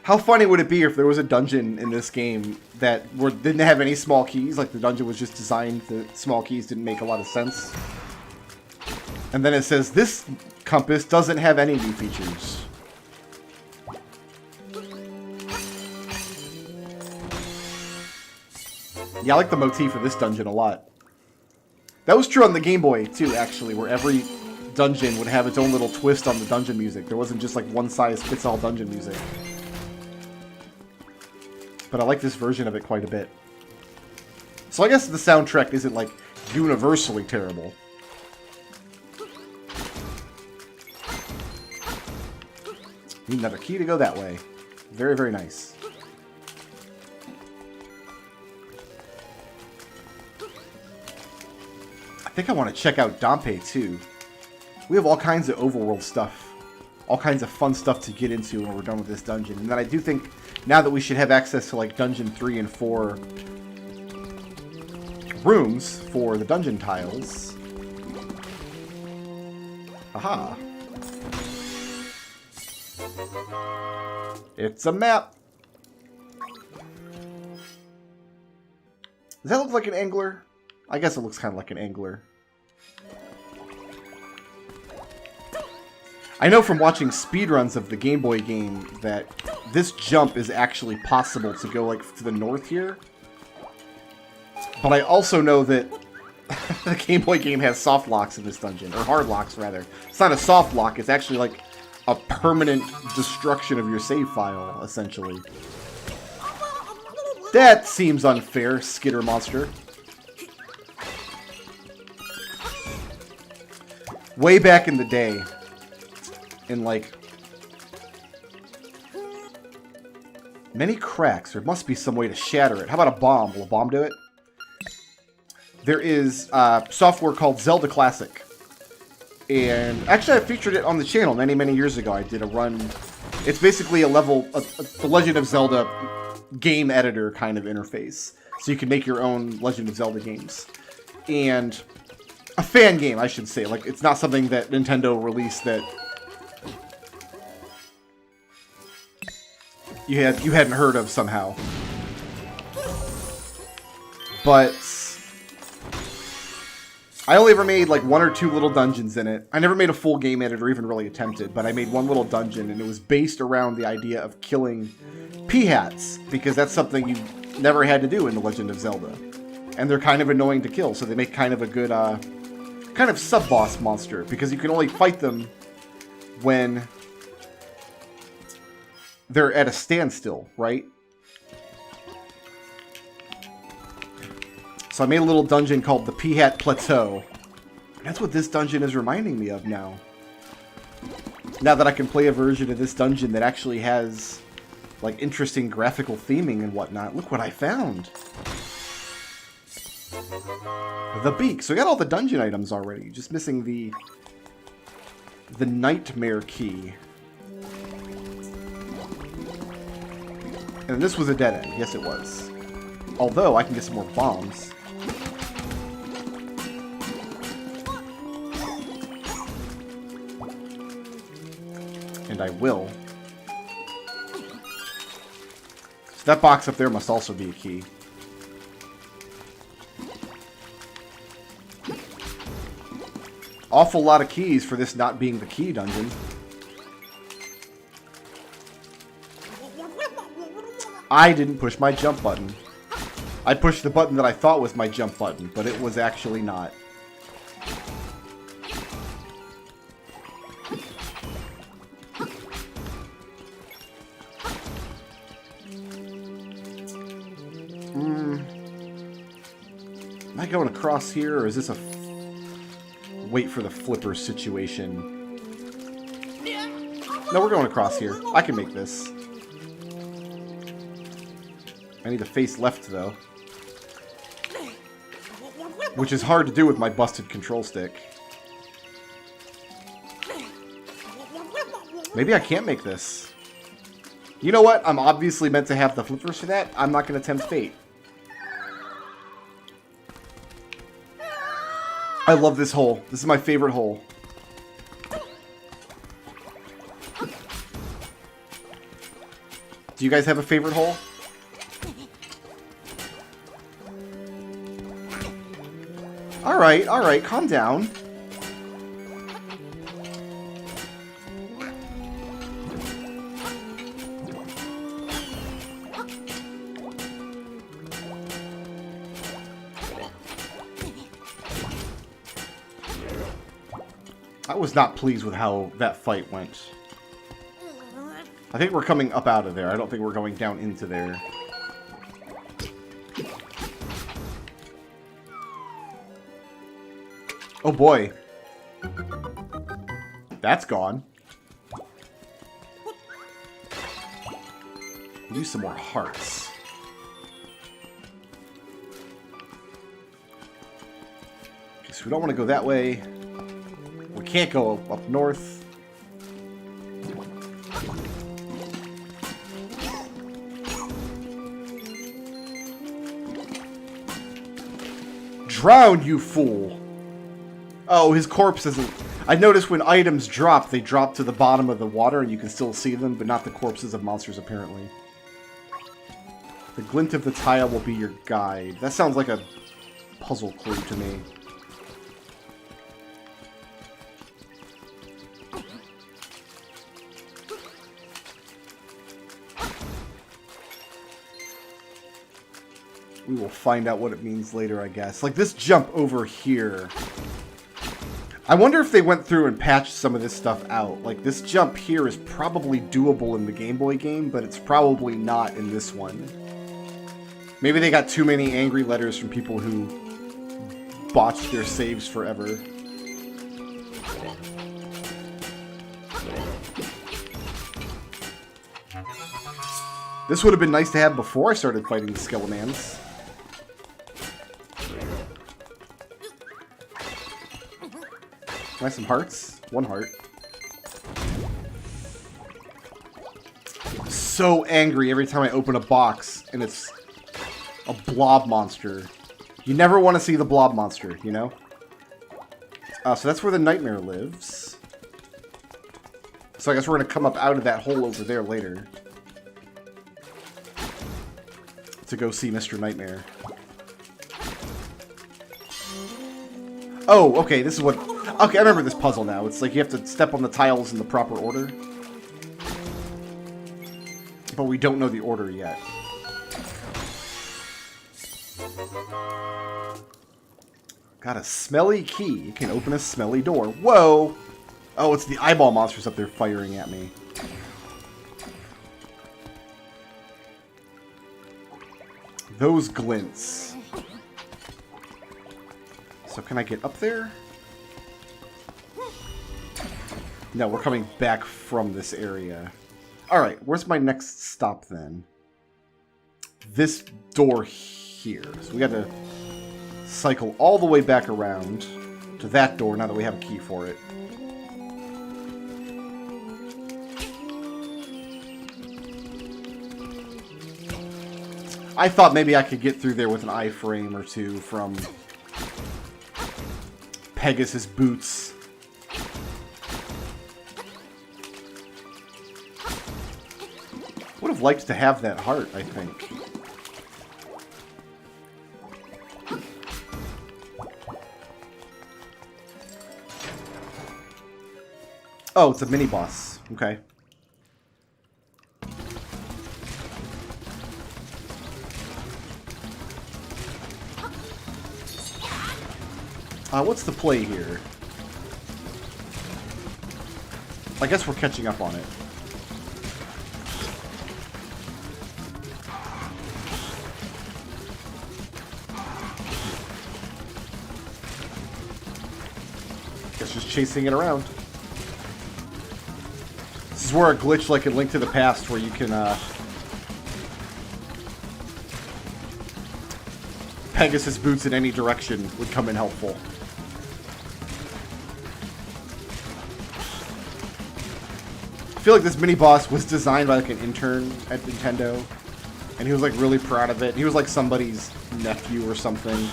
How funny would it be if there was a dungeon in this game that didn't have any small keys? Like the dungeon was just designed, the small keys didn't make a lot of sense. And then it says, this compass doesn't have any new features. Yeah, I like the motif of this dungeon a lot. That was true on the Game Boy, too, actually, where every dungeon would have its own little twist on the dungeon music. There wasn't just like one-size-fits-all dungeon music. But I like this version of it quite a bit. So I guess the soundtrack isn't, like, universally terrible. Need another key to go that way. Very, very nice. I think I want to check out Dompe, too. We have all kinds of overworld stuff. All kinds of fun stuff to get into when we're done with this dungeon. And then I do think, now that we should have access to, like, Dungeon 3 and 4 rooms for the dungeon tiles. Aha. It's a map. Does that look like an angler? I guess it looks kind of like an angler. I know from watching speedruns of the Game Boy game that this jump is actually possible to go, like, to the north here. But I also know that the Game Boy game has soft locks in this dungeon, or hard locks, rather. It's not a soft lock, it's actually, like, a permanent destruction of your save file, essentially. That seems unfair, Skitter Monster. Way back in the day, in, like, many cracks, there must be some way to shatter it. How about a bomb? Will a bomb do it? There is software called Zelda Classic. And actually, I featured it on the channel many, many years ago. I did a run. It's basically a The Legend of Zelda game editor kind of interface. So you can make your own Legend of Zelda games. And a fan game, I should say. Like, it's not something that Nintendo released that you hadn't heard of somehow. But I only ever made like 1 or 2 little dungeons in it. I never made a full game edit or even really attempted, but I made one little dungeon, and it was based around the idea of killing Peahats, because that's something you never had to do in The Legend of Zelda. And they're kind of annoying to kill, so they make kind of a good, kind of sub-boss monster, because you can only fight them when they're at a standstill, right? So I made a little dungeon called the Peahat Plateau. And that's what this dungeon is reminding me of now. Now that I can play a version of this dungeon that actually has, like, interesting graphical theming and whatnot. Look what I found! The beak. So we got all the dungeon items already. Just missing the nightmare key. And this was a dead end. Yes, it was. Although, I can get some more bombs. And I will. So that box up there must also be a key. Awful lot of keys for this not being the key dungeon. I didn't push my jump button. I pushed the button that I thought was my jump button, but it was actually not. Am I going across here, or is this a wait for the flipper situation? No, we're going across here. I can make this. I need to face left, though. Which is hard to do with my busted control stick. Maybe I can't make this. You know what? I'm obviously meant to have the flippers for that. I'm not going to tempt fate. I love this hole. This is my favorite hole. Do you guys have a favorite hole? Alright, calm down. I was not pleased with how that fight went. I think we're coming up out of there. I don't think we're going down into there. Oh boy. That's gone. Use some more hearts. Okay, so we don't want to go that way. We can't go up north. Drown, you fool! Oh, his corpse isn't... I noticed when items drop, they drop to the bottom of the water and you can still see them, but not the corpses of monsters, apparently. The glint of the tile will be your guide. That sounds like a puzzle clue to me. We will find out what it means later, I guess. Like, this jump over here. I wonder if they went through and patched some of this stuff out. Like, this jump here is probably doable in the Game Boy game, but it's probably not in this one. Maybe they got too many angry letters from people who botched their saves forever. This would have been nice to have before I started fighting the Skelemans. Can I have some hearts? One heart. I'm so angry every time I open a box and it's a blob monster. You never want to see the blob monster, you know? So that's where the nightmare lives. So I guess we're going to come up out of that hole over there later. To go see Mr. Nightmare. Oh, okay, this is what... Okay, I remember this puzzle now. It's like you have to step on the tiles in the proper order. But we don't know the order yet. Got a smelly key. You can open a smelly door. Whoa! Oh, it's the eyeball monsters up there firing at me. Those glints. So can I get up there? No, we're coming back from this area. Alright, where's my next stop then? This door here. So we got to cycle all the way back around to that door now that we have a key for it. I thought maybe I could get through there with an iframe or two from Pegasus boots. Would have liked to have that heart, I think. Oh, it's a mini boss. Okay. What's the play here? I guess we're catching up on it. Guess just chasing it around. This is where a glitch like in Link to the Past where you can, Pegasus boots in any direction would come in helpful. I feel like this mini-boss was designed by like an intern at Nintendo, and he was like really proud of it. He was like somebody's nephew or something.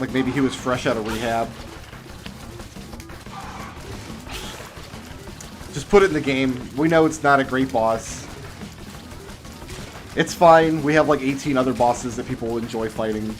Like maybe he was fresh out of rehab. Just put it in the game. We know it's not a great boss. It's fine. We have like 18 other bosses that people will enjoy fighting.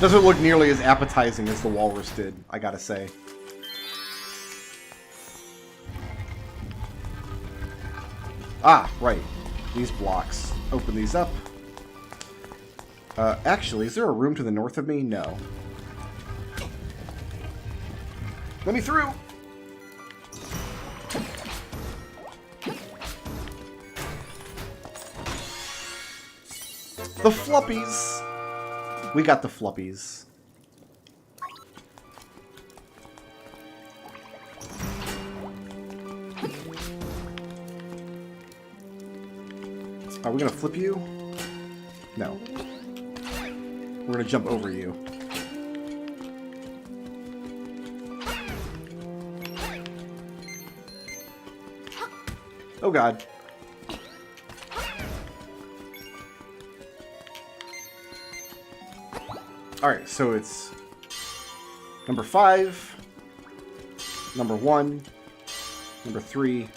Doesn't look nearly as appetizing as the walrus did, I gotta say. Ah, right. These blocks. Open these up. Actually, is there a room to the north of me? No. Let me through! The fluppies! We got the fluppies. Are we gonna flip you? No. We're gonna jump over you. Oh god. Alright, so it's number 5, number 1, number 3,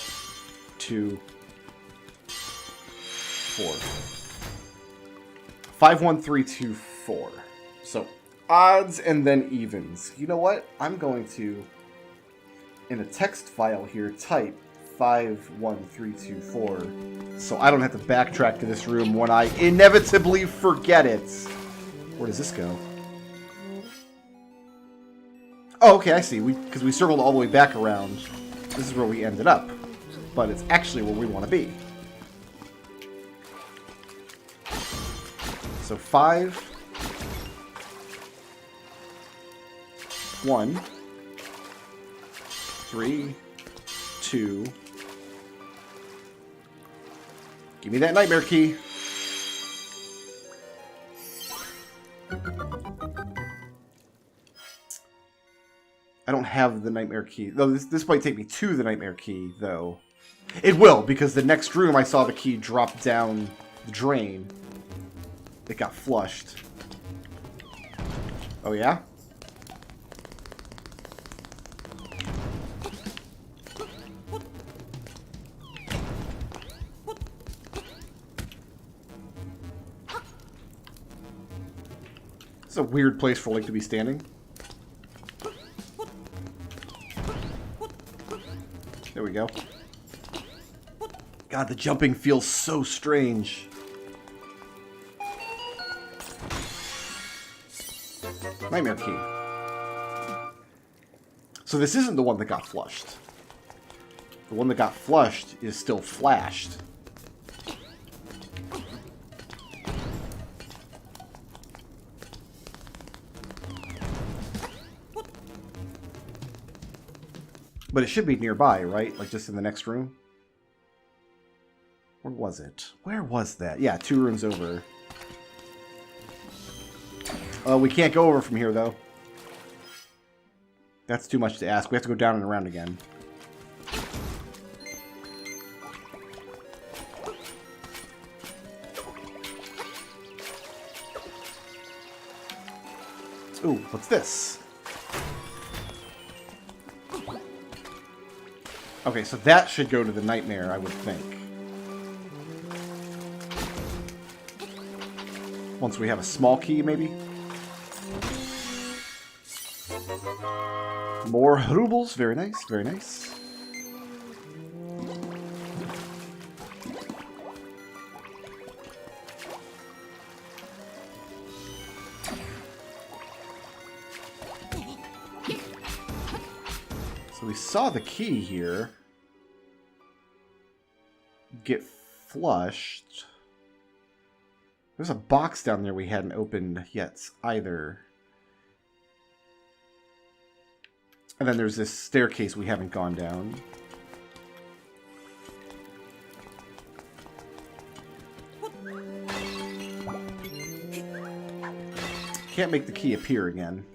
2, 4. 5, 1, 3, 2, 4. So odds and then evens. You know what? I'm going to, in a text file here, type 5, 1, 3, 2, 4. So I don't have to backtrack to this room when I inevitably forget it. Where does this go? Oh, okay, I see. Because we circled all the way back around. This is where we ended up. But it's actually where we want to be. So 5, 1, 3, 2. Give me that nightmare key. I don't have the nightmare key. Though this might take me to the nightmare key, though. It will, because the next room I saw the key drop down the drain. It got flushed. Oh, yeah? It's a weird place for Link to be standing. There we go. God, the jumping feels so strange. Nightmare key. So this isn't the one that got flushed. The one that got flushed is still flashed. But it should be nearby, right? Like just in the next room? Where was it? Where was that? Yeah, 2 rooms over. We can't go over from here, though. That's too much to ask. We have to go down and around again. Ooh, what's this? Okay, so that should go to the nightmare, I would think. Once we have a small key, maybe? More rubles. Very nice, very nice. So we saw the key here get flushed. There's a box down there we hadn't opened yet either. And then there's this staircase we haven't gone down. Can't make the key appear again.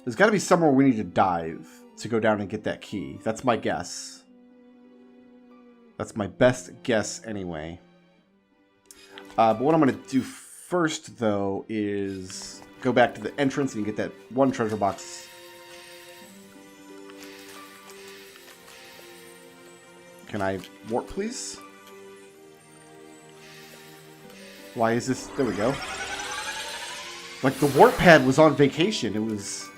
There's got to be somewhere we need to dive to go down and get that key. That's my guess. That's my best guess anyway. But what I'm going to do first, though, is go back to the entrance and you get that one treasure box. Can I warp, please? Why is this? There we go. Like, the warp pad was on vacation. It was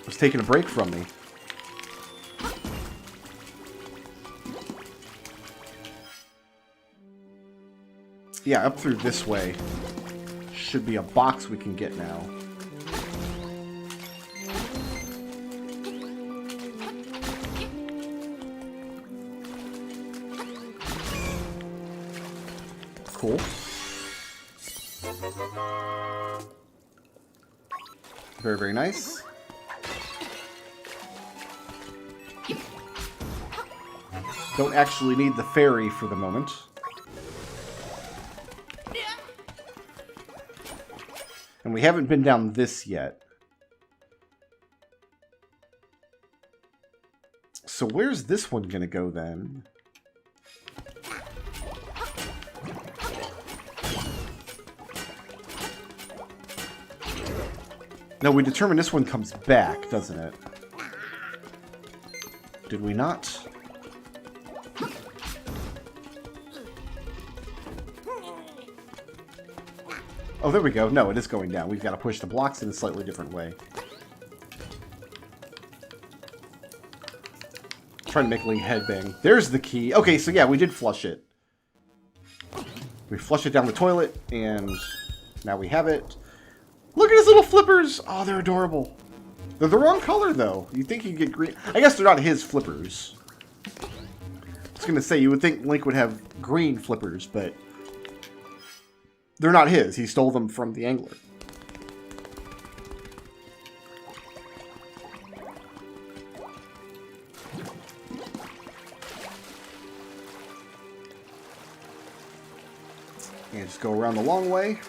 taking a break from me. Yeah, up through this way. Should be a box we can get now. Cool. Very, very nice. Don't actually need the ferry for the moment. And we haven't been down this yet. So where's this one gonna go then? No, we determined this one comes back, doesn't it? Did we not? Oh, there we go. No, it is going down. We've got to push the blocks in a slightly different way. Trying to make Link headbang. There's the key. Okay, so yeah, we did flush it. We flushed it down the toilet, and now we have it. Look at his little flippers! Oh, they're adorable. They're the wrong color, though. You'd think he'd get green. I guess they're not his flippers. I was going to say, you would think Link would have green flippers, but they're not his. He stole them from the angler. And just go around the long way.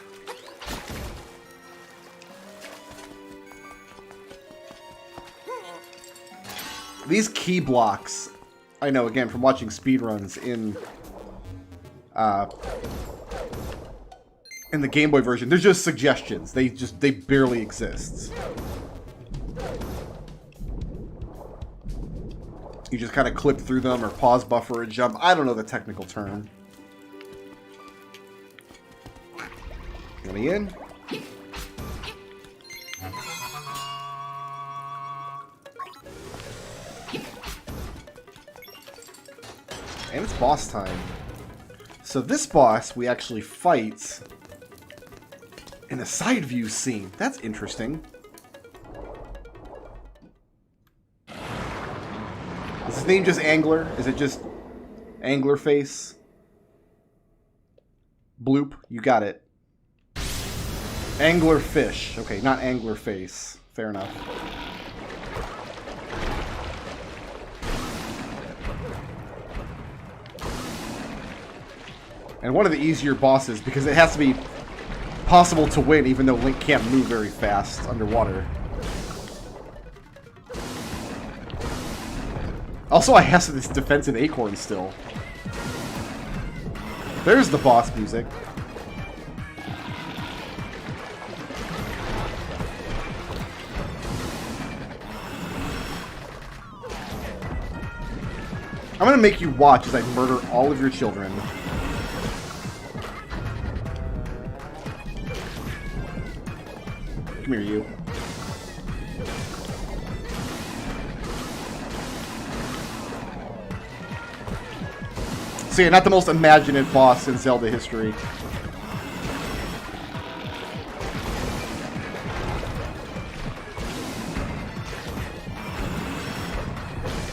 These key blocks, I know again from watching speedruns in the Game Boy version, they're just suggestions. They barely exist. You just kind of clip through them or pause buffer and jump. I don't know the technical term. Let me in. And it's boss time. So this boss we actually fight in a side view scene. That's interesting. Is his name just Angler? Is it just Anglerface? Bloop, you got it. Anglerfish. Okay, not Anglerface. Fair enough. And one of the easier bosses, because it has to be possible to win even though Link can't move very fast underwater. Also, I have this defensive acorn still. There's the boss music. I'm gonna make you watch as I murder all of your children. Come here, you. So yeah, not the most imaginative boss in Zelda history.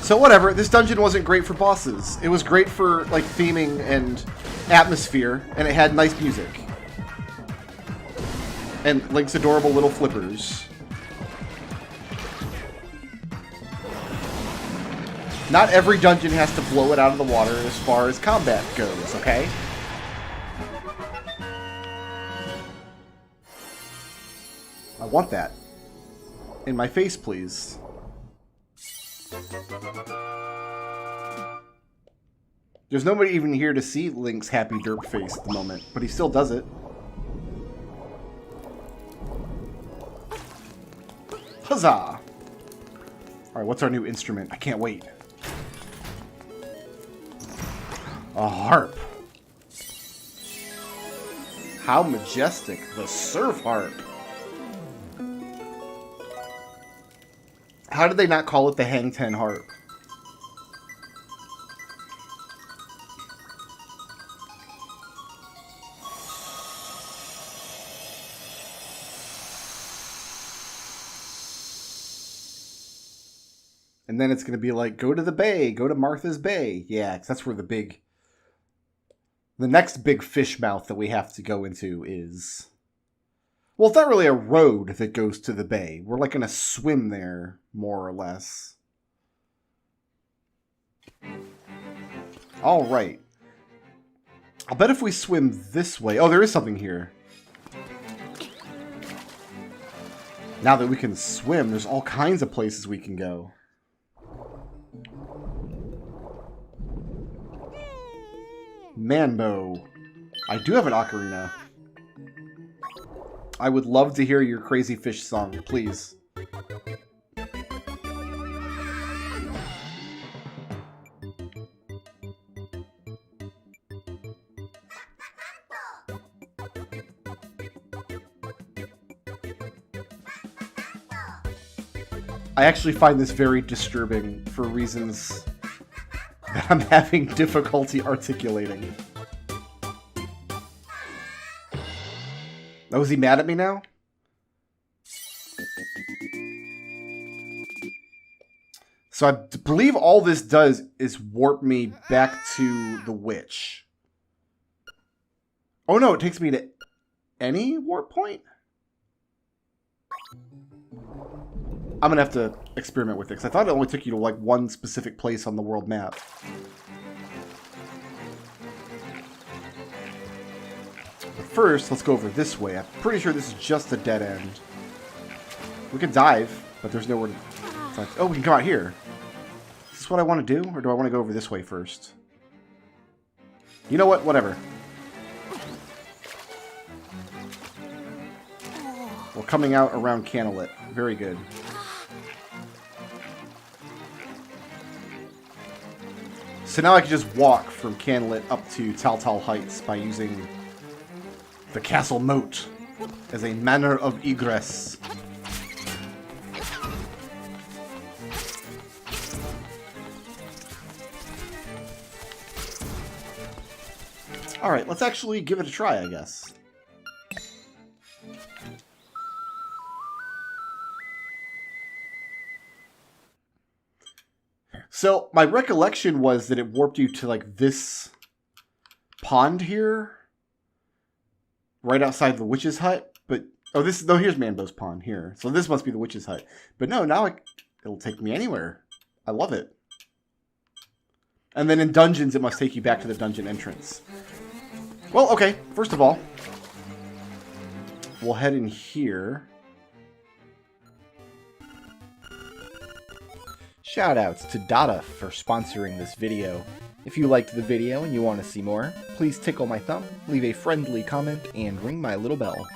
So whatever, this dungeon wasn't great for bosses. It was great for like theming and atmosphere, and it had nice music. And Link's adorable little flippers. Not every dungeon has to blow it out of the water as far as combat goes, okay? I want that. In my face, please. There's nobody even here to see Link's happy derp face at the moment, but he still does it. Huzzah! Alright, what's our new instrument? I can't wait. A harp. How majestic. The surf harp. How did they not call it the Hang Ten harp? And then it's going to be like, go to the bay, go to Martha's Bay. Yeah, because that's where the next big fish mouth that we have to go into is... Well, it's not really a road that goes to the bay. We're like going to swim there, more or less. All right. I'll bet if we swim this way... Oh, there is something here. Now that we can swim, there's all kinds of places we can go. Manbo. I do have an ocarina. I would love to hear your crazy fish song, please. I actually find this very disturbing for reasons that I'm having difficulty articulating. Oh, is he mad at me now? So I believe all this does is warp me back to the witch. Oh no, it takes me to any warp point? I'm gonna have to experiment with it, because I thought it only took you to like one specific place on the world map. But first, let's go over this way. I'm pretty sure this is just a dead end. We can dive, but there's nowhere to... Oh, we can come out here. Is this what I want to do, or do I want to go over this way first? You know what? Whatever. We're coming out around Canalit. Very good. So now I can just walk from Canalit up to Tal Heights by using the castle moat as a manner of egress. Alright, let's actually give it a try, I guess. So, my recollection was that it warped you to, like, this pond here. Right outside the witch's hut. But, oh, here's Manbo's pond here. So this must be the witch's hut. But no, now it'll take me anywhere. I love it. And then in dungeons, it must take you back to the dungeon entrance. Well, okay. First of all, we'll head in here. Shoutouts to Dada for sponsoring this video. If you liked the video and you want to see more, please tickle my thumb, leave a friendly comment, and ring my little bell.